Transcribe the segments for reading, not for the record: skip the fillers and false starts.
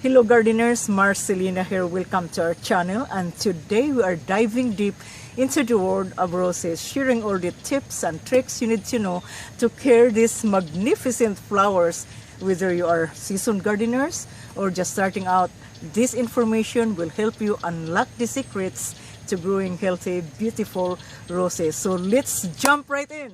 Hello gardeners, Marcelina here. Welcome to our channel, and today we are diving deep into the world of roses, sharing all the tips and tricks you need to know to care these magnificent flowers. Whether you are seasoned gardeners or just starting out, this information will help you unlock the secrets to growing healthy, beautiful roses. So let's jump right in.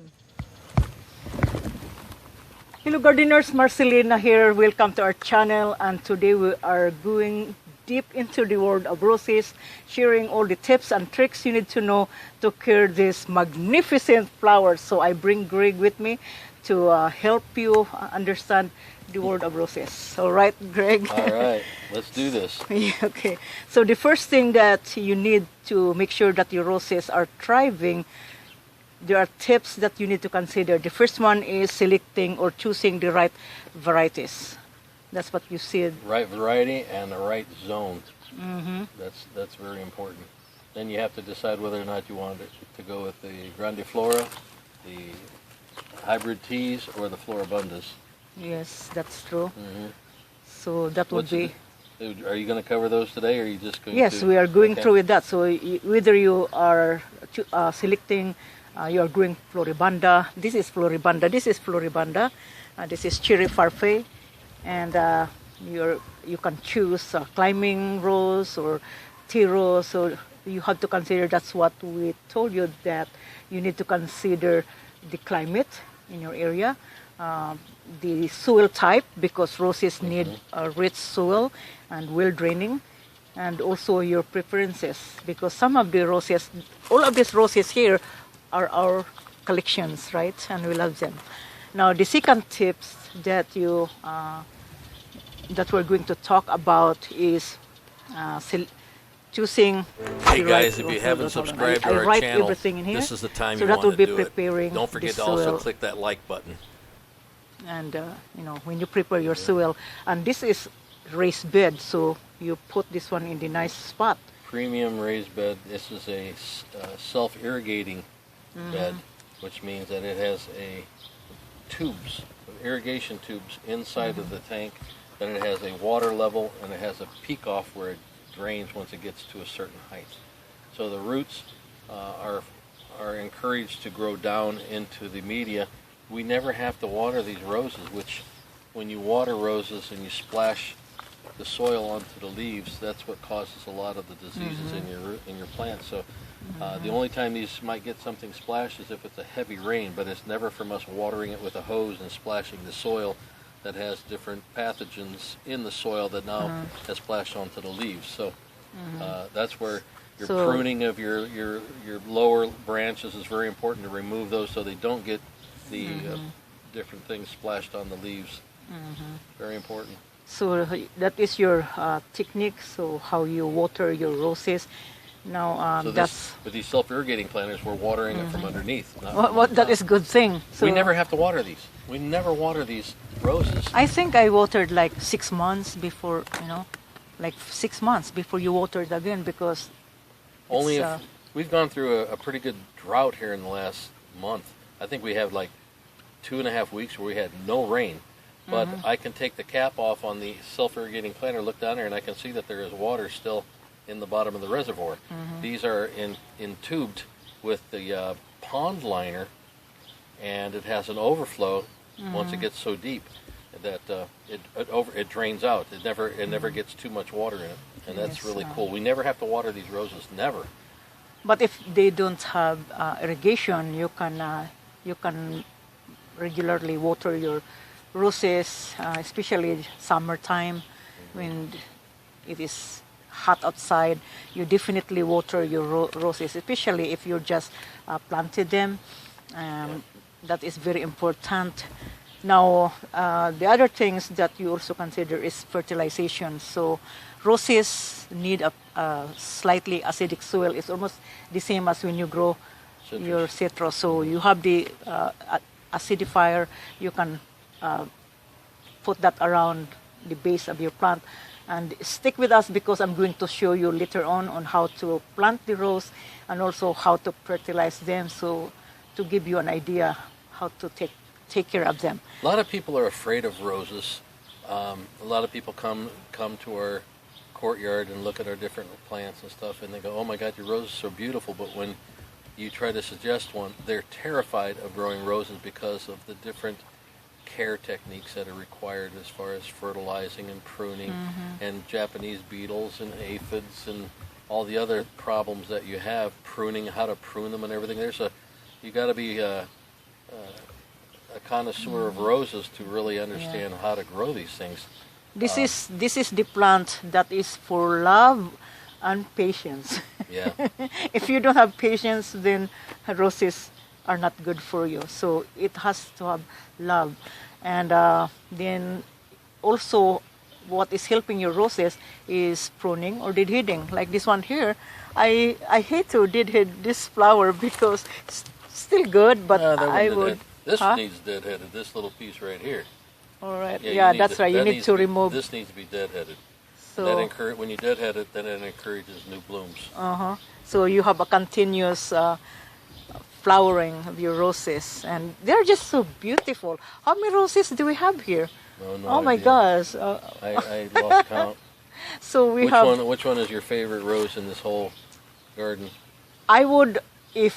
Hello gardeners, Marcelina here. Welcome to our channel, and today we are going deep into the world of roses, sharing all the tips and tricks you need to know to care these magnificent flowers. So I bring Greg with me to help you understand the world of roses. All right, Greg? All right, let's do this. Yeah, okay. So the first thing that you need to make sure that your roses are thriving, there are tips that you need to consider. The first one is selecting or choosing the right varieties. That's what you said. Right variety and the right zone. Mm-hmm. That's very important. Then you have to decide whether or not you want to go with the Grandiflora, the hybrid teas, or the Floribundas. Yes, that's true. Mm-hmm. So that would be... Are you going to cover those today, or are you just going to... Yes, we are going through with that. So whether you are selecting, you are growing Floribunda. This is Floribunda. This is Floribunda. This is Cherry Parfait. And you can choose climbing rose or tea rose. So you have to consider, that's what we told you, that you need to consider the climate in your area, the soil type, because roses need a rich soil and well draining, and also your preferences, because some of the roses, all of these roses here are our collections, right? And we love them. Now the second tips that you that we're going to talk about is choosing. Hey guys, if you haven't subscribed to our channel, everything in here. this is the time So you that want will be to do it. preparing Don't forget the to also soil. click that like button. And when you prepare your soil, and this is raised bed, so you put this one in the nice spot. Premium raised bed. This is a self-irrigating bed, which means that it has irrigation tubes inside of the tank. Then it has a water level, and it has a peak off where it drains once it gets to a certain height. So the roots are encouraged to grow down into the media. We never have to water these roses, which when you water roses and you splash the soil onto the leaves, that's what causes a lot of the diseases in your plant. So the only time these might get something splashed is if it's a heavy rain, but it's never from us watering it with a hose and splashing the soil that has different pathogens in the soil that now has splashed onto the leaves. So that's where your pruning of your lower branches is very important, to remove those so they don't get the different things splashed on the leaves. Very important. So that is your technique, so how you water your roses. Now with these self-irrigating planters, we're watering it from underneath. That is a good thing. So we never have to water these. We never water these roses. I think I watered like 6 months before, like 6 months before you watered again, because only if we've gone through a pretty good drought here in the last month. I think we have like 2.5 weeks where we had no rain. But I can take the cap off on the self-irrigating planter, look down there, and I can see that there is water still in the bottom of the reservoir. These are tubed with the pond liner, and it has an overflow once it gets so deep that it drains out. It never gets too much water in it, and that's really cool. We never have to water these roses, never. But if they don't have irrigation, you can regularly water your roses, especially summertime when it is hot outside. You definitely water your roses, especially if you just planted them. That is very important. Now, the other things that you also consider is fertilization. So roses need a slightly acidic soil. It's almost the same as when you grow your citrus. So you have the acidifier. You can put that around the base of your plant, and stick with us because I'm going to show you later on how to plant the rose and also how to fertilize them, so to give you an idea how to take care of them. A lot of people are afraid of roses A lot of people come to our courtyard and look at our different plants and stuff, and they go, "Oh my God, your roses are so beautiful!" But when you try to suggest one, they're terrified of growing roses because of the different care techniques that are required as far as fertilizing and pruning, and Japanese beetles and aphids and all the other problems that you have, pruning, how to prune them and everything. You got to be a connoisseur of roses to really understand how to grow these things. This is the plant that is for love and patience. Yeah. If you don't have patience, then roses are not good for you. So it has to have love. And then also what is helping your roses is pruning or deadheading. Like this one here, I hate to deadhead this flower because it's still good, but I would... This needs deadheaded, this little piece right here. All right. Yeah, that's right. You need to remove... This needs to be deadheaded. So when you deadhead it, then it encourages new blooms. So you have a continuous flowering of your roses, and they're just so beautiful. How many roses do we have here? No my idea. gosh! I lost count. So Which one is your favorite rose in this whole garden? I would, if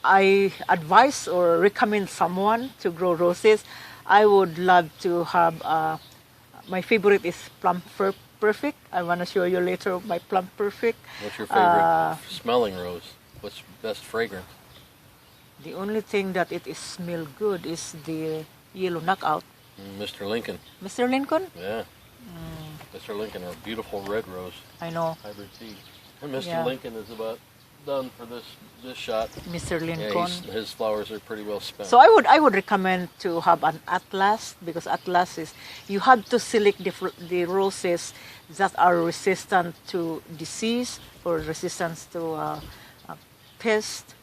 I advise or recommend someone to grow roses, I would love to have. My favorite is Plum Perfect. I want to show you later my Plum Perfect. What's your favorite smelling rose? What's best fragrance? The only thing that it is smell good is the yellow knockout. Mr. Lincoln. Mr. Lincoln? Yeah. Mr. Lincoln, a beautiful red rose. I know. Hybrid seed. And Mr. Lincoln is about done for this shot. Mr. Lincoln. Yeah, his flowers are pretty well spent. So I would recommend to have an atlas, because atlas is, you have to select the roses that are resistant to disease or resistant to pest.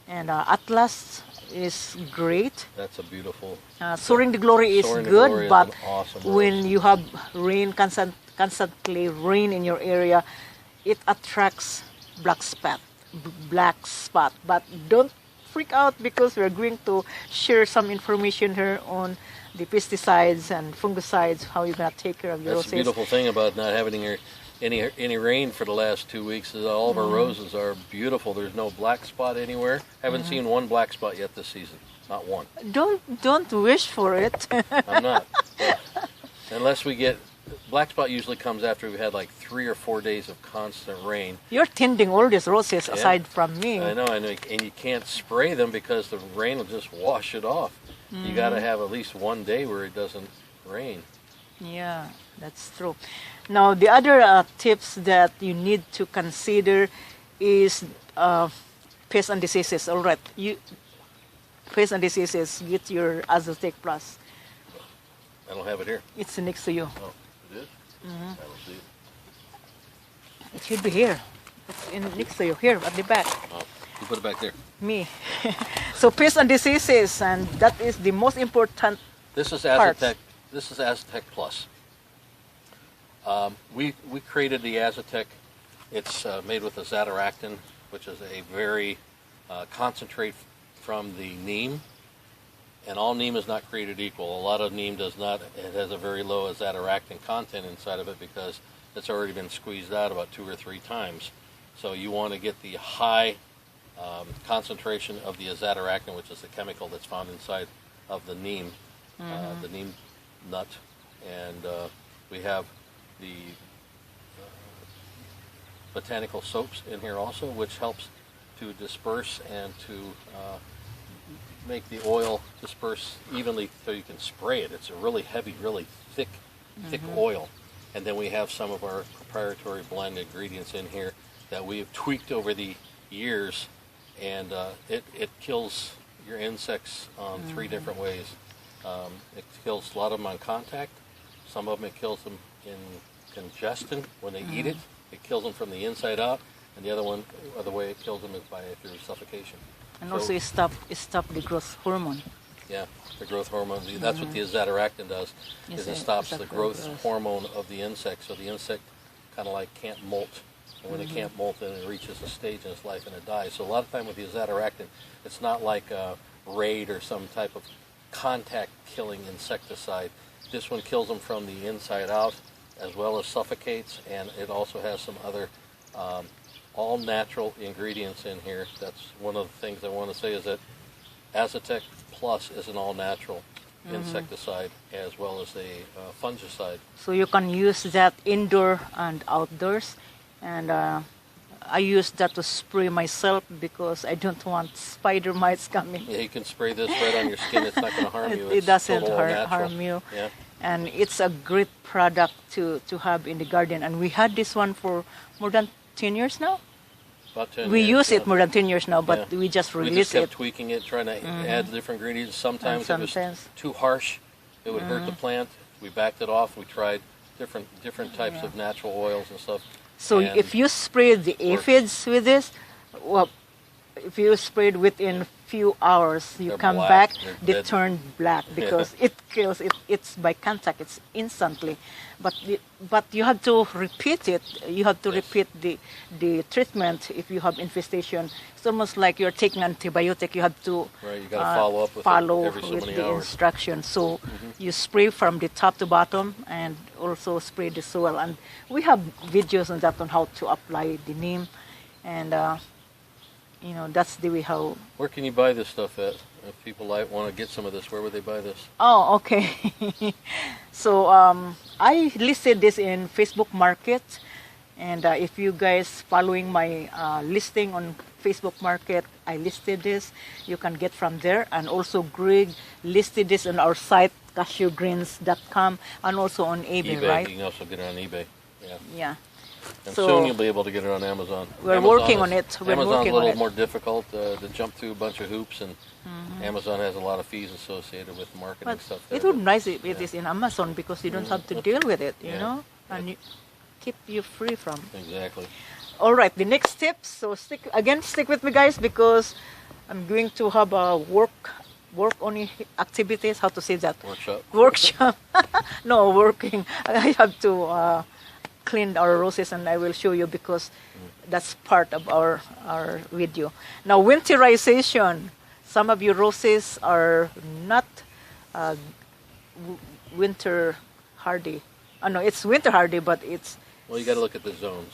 And atlas is great. That's a beautiful... Soaring the Glory is Soaring the good, Glory but is an awesome when rose. you have rain, constantly rain in your area, it attracts black spot. But don't freak out, because we're going to share some information here on the pesticides and fungicides, how you're going to take care of your That's roses. the beautiful thing about not having any rain for the last 2 weeks is all of our roses are beautiful. There's no black spot anywhere. Haven't seen one black spot yet this season. Not one. Don't wish for it. I'm not. Unless we get... Black spot usually comes after we've had like 3 or 4 days of constant rain. You're tending all these roses aside from me. I know, and you can't spray them because the rain will just wash it off. You got to have at least one day where it doesn't rain. Yeah, that's true. Now, the other tips that you need to consider is pests and diseases. All right, pests and diseases, get your AZATEK Plus. I don't have it here. It's next to you. Oh, it is? I don't see it. It should be here. It's next to you, here at the back. Oh, you put it back there. Me. So pests and diseases, and that is the most important. This is Parts. AZATEK. This is AZATEK Plus. We created the AZATEK. It's made with azadirachtin, which is a very concentrate from the neem. And all neem is not created equal. A lot of neem does not. It has a very low azadirachtin content inside of it because it's already been squeezed out about 2 or 3 times. So you want to get the high concentration of the azadirachtin, which is the chemical that's found inside of the neem nut. And we have the botanical soaps in here also, which helps to disperse and to make the oil disperse evenly so you can spray it. It's a really heavy, really thick oil. And then we have some of our proprietary blend ingredients in here that we have tweaked over the years, and it kills your insects on 3 different ways. It kills a lot of them on contact. Some of them it kills them in congestion when they eat it. It kills them from the inside out. And the other way it kills them is through suffocation. And also it stop the growth hormone. Yeah, the growth hormone. That's what the azadirachtin does, is it stops the growth hormone of the insect. So the insect kind of like can't molt. And when it can't molt, then it reaches a stage in its life and it dies. So a lot of time with the azadirachtin, it's not like a Raid or some type of contact killing insecticide. This one kills them from the inside out, as well as suffocates, and it also has some other all natural ingredients in here. That's one of the things I want to say is that AZATEK Plus is an all natural insecticide as well as a fungicide. So you can use that indoor and outdoors, and I use that to spray myself because I don't want spider mites coming. Yeah, you can spray this right on your skin. It's not going to harm you. It doesn't total all natural. harm you. Yeah. And it's a great product to have in the garden. And we had this one for more than 10 years now. About 10 We years, use it more than 10 years now, but Yeah. we just We just release kept it. tweaking it, trying to add different ingredients. Sometimes, And it sometimes- was too harsh. It would hurt the plant. We backed it off. We tried different types of natural oils and stuff. So And if you spray the works. aphids with this, well, if you spray it within few hours, you They're come black. back, They're they dead. turn black because it kills it. It's by contact. It's instantly, but you have to repeat it. You have to Yes. repeat the treatment if you have infestation. It's almost like you're taking antibiotic. You have to Right, you gotta follow up with it follow every so with many the hours. instructions. So you spray from the top to bottom and also spray the soil. And we have videos on that on how to apply the neem, and that's the way how. where can you buy this stuff at? If people want to get some of this, where would they buy this? Oh, okay. So I listed this in Facebook Market, and if you guys following my listing on Facebook Market, I listed this. You can get from there, and also Greg listed this on our site cashewgreens.com and also on eBay, eBay. right? You can also get it on eBay. Yeah. Yeah. And So- soon you'll be able to get it on Amazon. We're Amazon working on it. We're Amazon's working a on little it. more difficult to jump through a bunch of hoops, and Amazon has a lot of fees associated with marketing But stuff. it there, would be but- nice if it is in Amazon because you don't have to deal with it, you Yeah. know, and you keep you free from. Exactly. All right, the next tip. So stick with me, guys, because I'm going to have a work on activities. How to say that? Workshop. No, working. I have to clean our roses, and I will show you because that's part of our video. Now, winterization. Some of your roses are not winter hardy. No, it's winter hardy, but it's. Well, you got to look at the zones.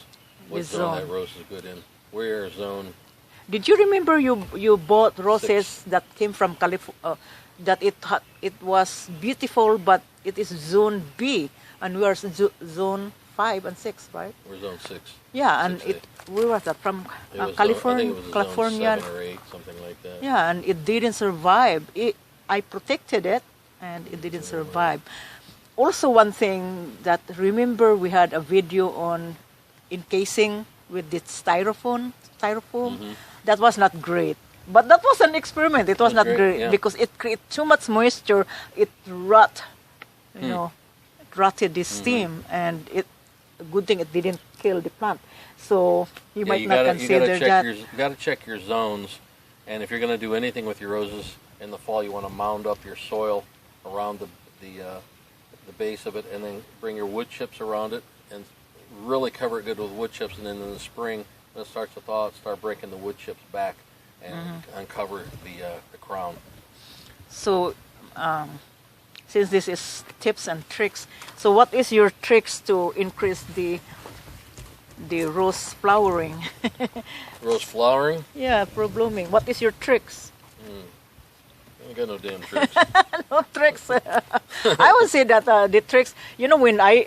What The zone that zone. rose is good in? Where zone? Did you remember you bought roses that came from California? That it was beautiful, but it is zone B, and we are zone 5 and 6, right? We're zone 6. Yeah, and 6A. where was that from? It was California, I think it was California. Zone 7 or 8, something like that. Yeah, and it didn't survive. I protected it, and it didn't survive. Also, one thing that remember we had a video on encasing with the styrofoam. That was not great. But that was an experiment. It was not great yeah. because it created too much moisture. It rotted the stem, and good thing it didn't kill the plant. So you might not consider that. You got to check your zones, and if you're going to do anything with your roses in the fall, you want to mound up your soil around the base of it, and then bring your wood chips around it, and really cover it good with wood chips. And then in the spring, when it starts to thaw, start breaking the wood chips back and uncover the crown. So, since this is tips and tricks, so what is your tricks to increase the rose flowering? Rose flowering? Yeah, pro blooming. What is your tricks? I ain't got no damn tricks. No tricks. I would say that the tricks. When I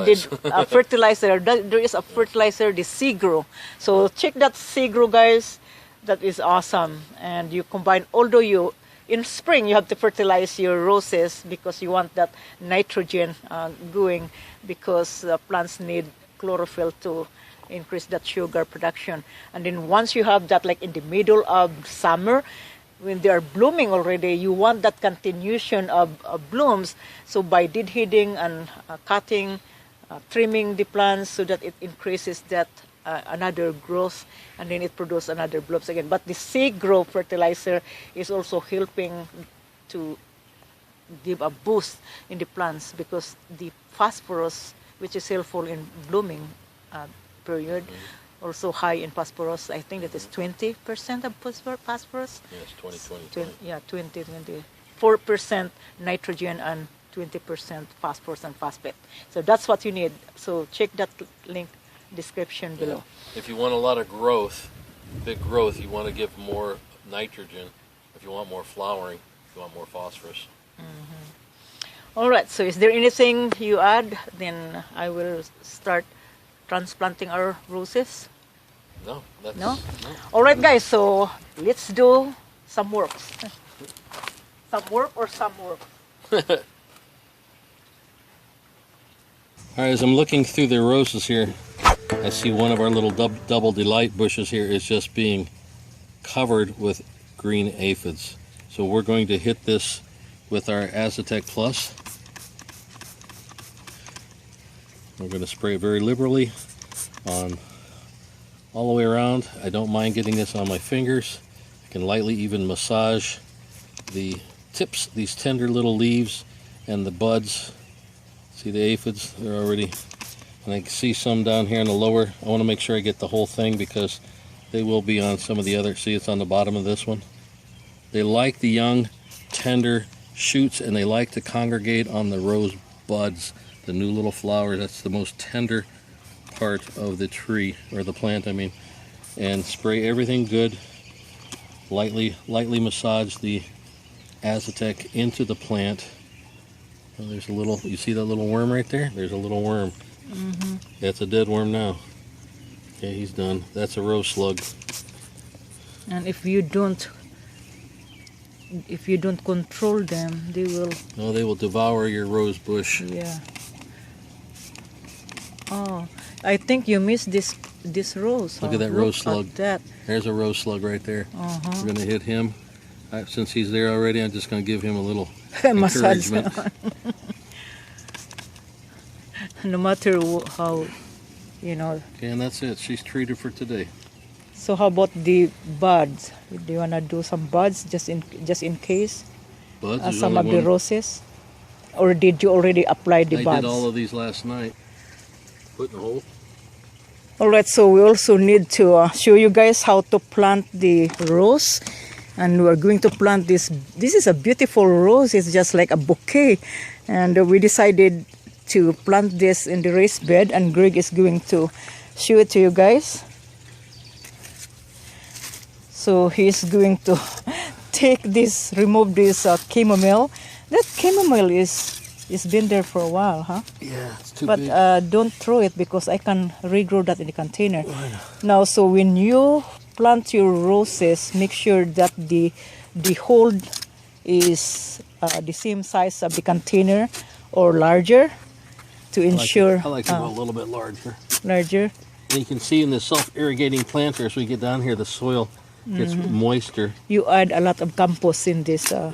did fertilizer, there is a fertilizer, the Seagrow. So check that Seagrow, guys. That is awesome. And you combine. Although in spring you have to fertilize your roses because you want that nitrogen going because plants need chlorophyll to increase that sugar production. And then once you have that, like in the middle of summer, when they are blooming already, you want that continuation of blooms. So by deadheading and cutting, trimming the plants so that it increases that another growth, and then it produces another blooms again. But the Seagrow fertilizer is also helping to give a boost in the plants because the phosphorus, which is helpful in blooming period, also high in phosphorus. I think that is 20% of phosphorus. Yes, 20. 20, 4% nitrogen and 20% phosphorus and phosphate. So that's what you need. So check that link description below. If you want a lot of growth, big growth, you want to give more nitrogen. If you want more flowering, you want more phosphorus. All right, so is there anything you add? Then I will start transplanting our roses. No, that's No? All right, guys, so let's do some work. Some work or some work? All right, as I'm looking through the roses here, I see one of our little double delight bushes here is just being covered with green aphids. So we're going to hit this with our AZATEK Plus. We're going to spray it very liberally on all the way around. I don't mind getting this on my fingers. I can lightly even massage the tips, these tender little leaves and the buds. See the aphids? They're already, and I can see some down here in the lower. I want to make sure I get the whole thing because they will be on some of the other. See, it's on the bottom of this one. They like the young, tender shoots, and they like to congregate on the rose buds, the new little flowers. That's the most tender part of the tree, or the plant, I mean. And spray everything good. Lightly massage the AZATEK into the plant. Oh, there's a little, you see that little worm right there? There's a little worm. That's a dead worm now. Okay, he's done. That's a rose slug. And if you don't control them, they will. No, they will devour your rose bush. Yeah. Oh, I think you missed this rose. Look at that rose slug. At that. There's a rose slug right there. We're going to hit him. Since he's there already, I'm just going to give him a little Massage. encouragement. No matter how, you know. Okay, and that's it. She's treated for today. So how about the buds? Do you wanna do some buds just in case? Buds? There's Some of only the one. roses, or did you already apply the I buds? did all of these last night. Put in a hole. All right. So we also need to show you guys how to plant the rose, and we're going to plant this. This is a beautiful rose. It's just like a bouquet, and we decided to plant this in the raised bed, and Greg is going to show it to you guys. So he's going to remove this chamomile. That chamomile is been there for a while, huh? Yeah, it's too but big. Don't throw it because I can regrow that in the container. Now, so when you plant your roses, make sure that the hole is the same size of the container or larger to ensure. I like to go a little bit larger. Larger. And you can see in the self-irrigating planter, as we get down here, the soil gets moister. You add a lot of compost in this. Yeah.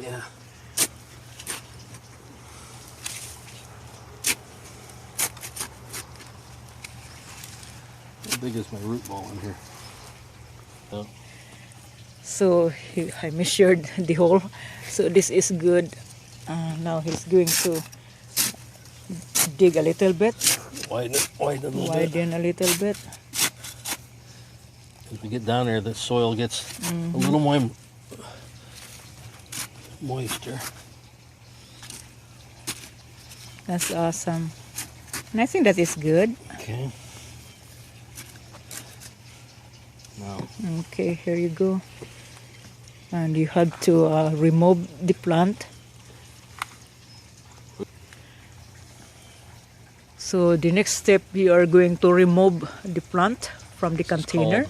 How big is my root ball in here? Oh. So I measured the hole. So this is good. Now he's going to dig a little bit. Widen a little bit. Widen a little bit. As we get down there, the soil gets a little more moisture. That's awesome. And I think that is good. Okay. Now. Okay, here you go. And you have to remove the plant. So the next step, you are going to remove the plant from the container.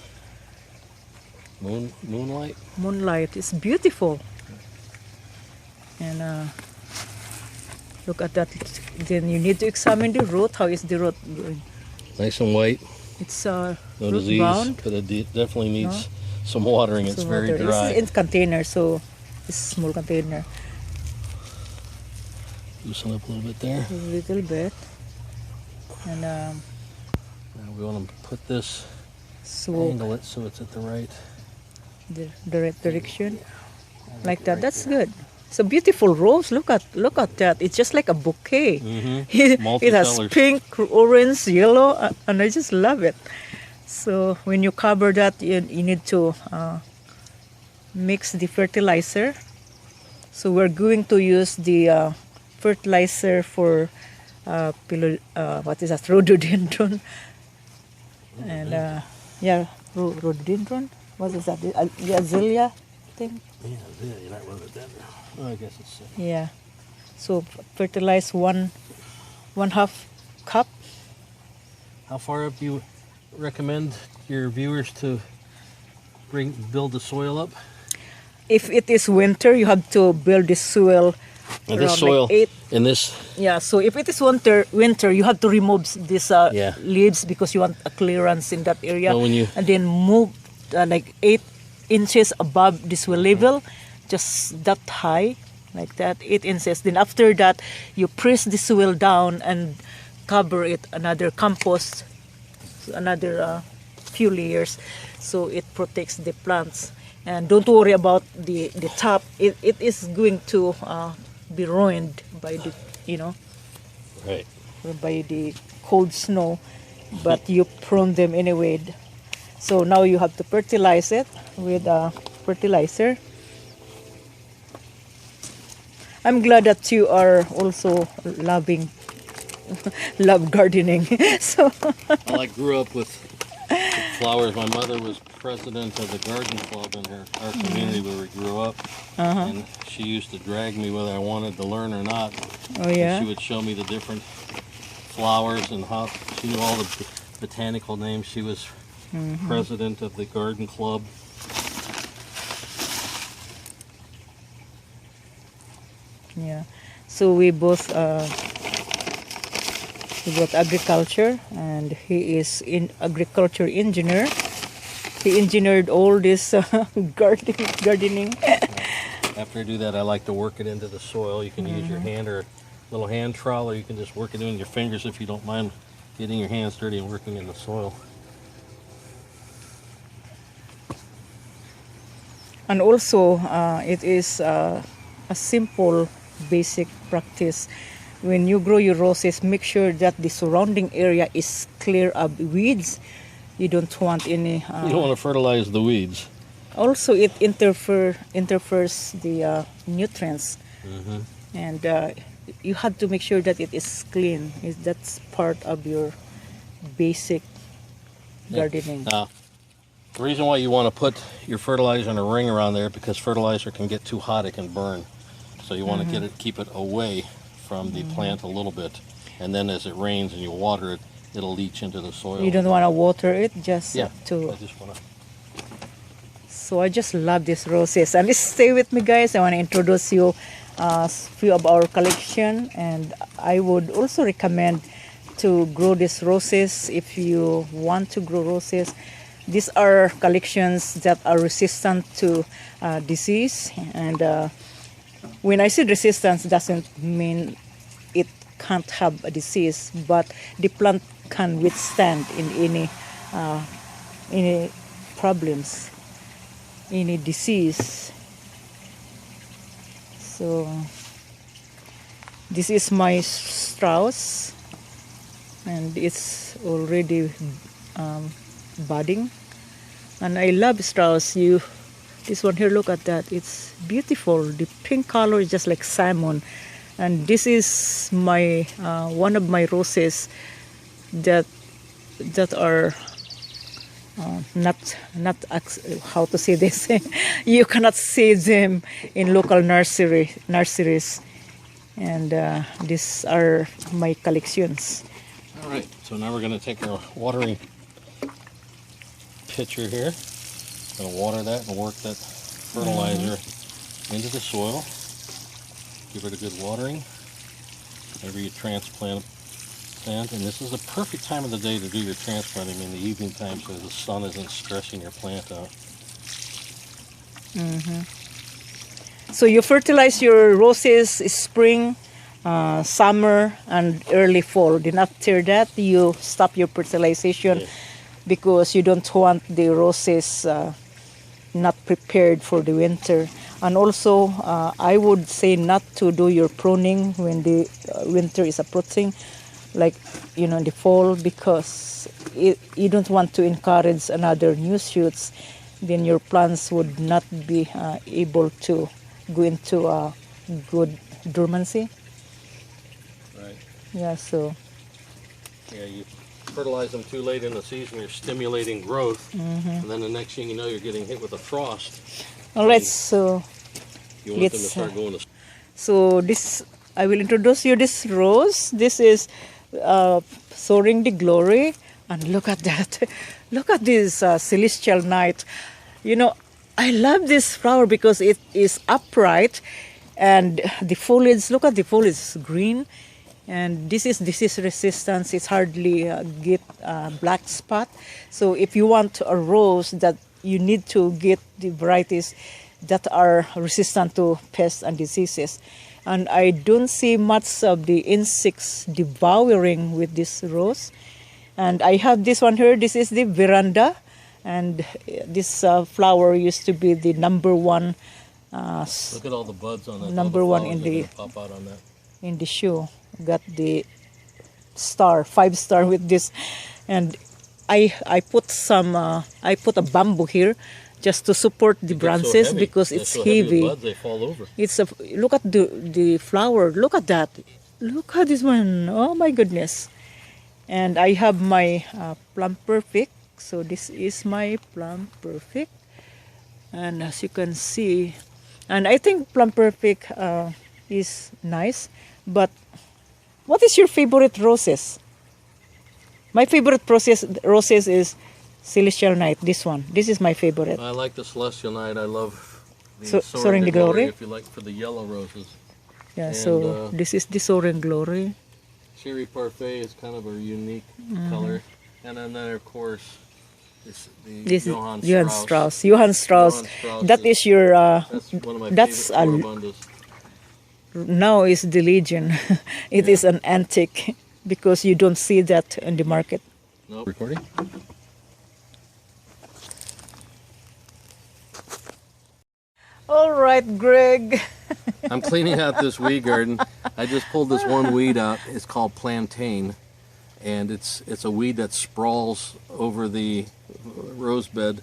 Moonlight. Moonlight is beautiful. And look at that. Then you need to examine the root. How is the root doing? Nice and white. It's No root disease, bound. but it definitely needs some watering. It's So very water. dry. It's in container, so it's a small container. Loosen up a little bit there. A little bit. And Now we want to put this, so angle it so it's at the right. the right direction, like that. That's good. It's a beautiful rose. Look at that. It's just like a bouquet. It has Multicolors. pink, orange, yellow, and I just love it. So when you cover that, you need to mix the fertilizer. So we're going to use the fertilizer for what is that, rhododendron, and yeah, rhododendron. What is that? The azalea thing. Yeah, you're not rhododendron. Oh, I guess it's. Yeah. So fertilize one half cup. How far up do you recommend your viewers to build the soil up? If it is winter, you have to build the soil. And this soil like 8. in this. Yeah. So if it is winter, you have to remove these leaves because you want a clearance in that area. Well, and then move like 8 inches above the soil level, just that high, like that, 8 inches. Then after that, you press the soil down and cover it another compost, another few layers, so it protects the plants. And don't worry about the top. It is going to be ruined by the right, by the cold snow, but you prune them anyway. So now you have to fertilize it with a fertilizer. I'm glad that you are also love gardening. So well, I grew up with flowers. My mother was president of the garden club in our community where we grew up, and she used to drag me whether I wanted to learn or not. Oh yeah. And she would show me the different flowers and how she knew all the botanical names. She was president of the garden club. Yeah. So we both agriculture, and he is in agriculture engineer. He engineered all this gardening. After I do that, I like to work it into the soil. You can use your hand or a little hand trowel, or you can just work it in your fingers if you don't mind getting your hands dirty and working in the soil. And also, it is a simple, basic practice. When you grow your roses, make sure that the surrounding area is clear of weeds. You don't want any. You don't want to fertilize the weeds. Also, it interferes the nutrients, and you have to make sure that it is clean. That's part of your basic gardening. The reason why you want to put your fertilizer in a ring around there, because fertilizer can get too hot, it can burn. So you want to keep it away from the plant a little bit, and then as it rains and you water it, it'll leach into the soil. You don't want to water it, just to. I just want to. So I just love these roses, and stay with me, guys. I want to introduce you a few of our collection, and I would also recommend to grow these roses if you want to grow roses. These are collections that are resistant to disease, and when I say resistance, doesn't mean it can't have a disease, but the plant can withstand in any problems, any disease. So this is my strauss, and it's already budding, and I love strauss. This one here, look at that, it's beautiful. The pink color is just like salmon, and this is my one of my roses that are not how to say this. You cannot see them in local nurseries, and these are my collections. All right, so now we're going to take our watering pitcher here. Going to water that and work that fertilizer into the soil. Give it a good watering. Whenever you transplant plant, and this is the perfect time of the day to do your transplanting, in the evening time, so the sun isn't stressing your plant out. So you fertilize your roses spring, summer, and early fall. Then after that, you stop your fertilization because you don't want the roses not prepared for the winter. And also, I would say not to do your pruning when the winter is approaching, like in the fall, because you don't want to encourage another new shoots. Then your plants would not be able to go into a good dormancy. Yeah, so Yeah, you fertilize them too late in the season, you're stimulating growth, and then the next thing you know, you're getting hit with a frost. all right, And so you want them to let's start going to. so this I will introduce you this rose. This is soaring the glory, and look at that. Look at this celestial night. You know, I love this flower because it is upright, and the foliage. Look at the foliage, it's green, and this is disease resistance. It's hardly get black spot. So if you want a rose, that you need to get the varieties that are resistant to pests and diseases. And I don't see much of the insects devouring with this rose. And I have this one here. This is the veranda, and this flower used to be the number one. Look at all the buds on that. Number one in the pop out on that. in the show. Got the star, 5-star with this, and I put some I put a bamboo here just to support the branches so because it's so heavy. with buds, they fall over. It's a look at the flower. Look at that. Look at this one. Oh my goodness. And I have my Plum Perfect. So this is my Plum Perfect. And as you can see, and I think Plum Perfect is nice. But what is your favorite roses? My favorite roses is Celestial Night. This one. This is my favorite. I like the Celestial Night. I love So- the Soaring the Glory? if you like, for the yellow roses. Yeah. And, So this is the Soaring Glory. Cherry Parfait is kind of a unique color. And then of course, This Johann is Johann Strauss. Strauss. Johann Strauss. Johann Strauss That is your. That's one of my that's favorite floribundas. Now is the Legion. It is an antique because you don't see that in the market. No recording. All right, Greg. I'm cleaning out this weed garden. I just pulled this one weed out. It's called plantain, and it's a weed that sprawls over the rose bed.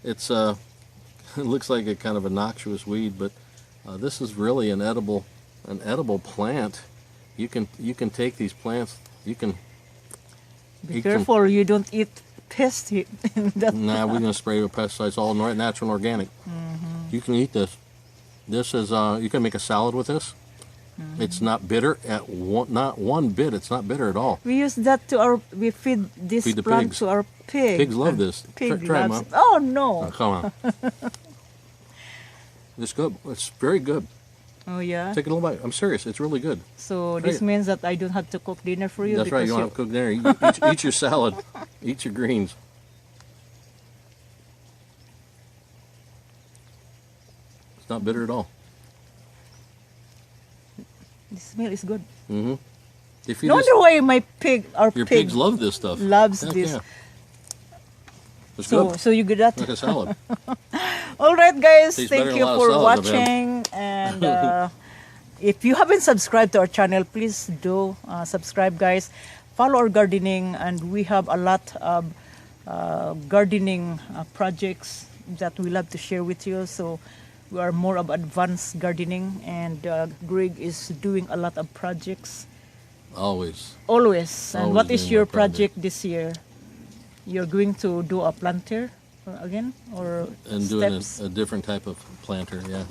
It's it looks like a kind of a noxious weed, but this is really an edible plant. You can take these plants. You can. Be careful, you don't eat pest. Nah, we're gonna spray with pesticides, all natural and organic. You can eat this. This is you can make a salad with this. It's not bitter not one bit. It's not bitter at all. We use that we feed this Feed the plant pigs. to our pig. Pigs love this. Pig Try, loves. Mom. Oh no. Oh, come on. It's good. It's very good. Oh yeah. Take a little bite. I'm serious. It's really good. So Try this it. means that I don't have to cook dinner for you. That's right. because You don't have to cook dinner. Eat your salad. Eat your greens. It's not bitter at all. The smell is good. Mm-hmm. If you No just, wonder why our your pig pigs love this stuff. loves Heck this. yeah. It's So good. so you get that. Like a salad. All right, guys. Tastes better Thank than you a lot of for salads I've had. watching. And if you haven't subscribed to our channel, please do subscribe, guys. Follow our gardening, and we have a lot of gardening projects that we love to share with you. So we are more of advanced gardening, and Greg is doing a lot of projects. Always. Always. And Always what is doing your more project. project this year? You're going to do a planter again, or And doing steps? a different type of planter, yeah.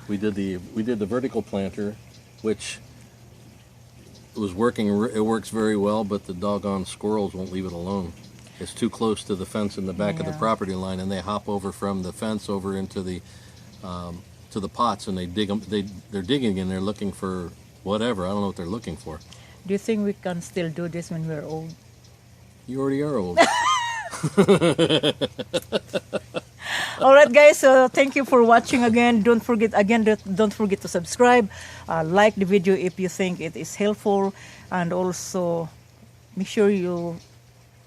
We did the vertical planter, which was working. It works very well, but the doggone squirrels won't leave it alone. It's too close to the fence in the back of the Yeah. property line, and they hop over from the fence over into the to the pots, and they dig them. They're digging and they're looking for whatever. I don't know what they're looking for. Do you think we can still do this when we're old? You already are old. All right, guys. So thank you for watching again. Don't forget to subscribe, like the video if you think it is helpful, and also make sure you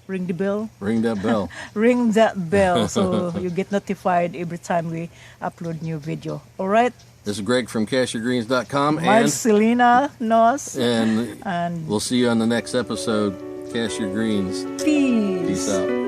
ring the bell. Ring that bell. Ring that bell so you get notified every time we upload new video. All right. This is Greg from CashYourGreens.com, Marcelina Nos. and And we'll see you on the next episode. Cash Your Greens. peace. Peace out.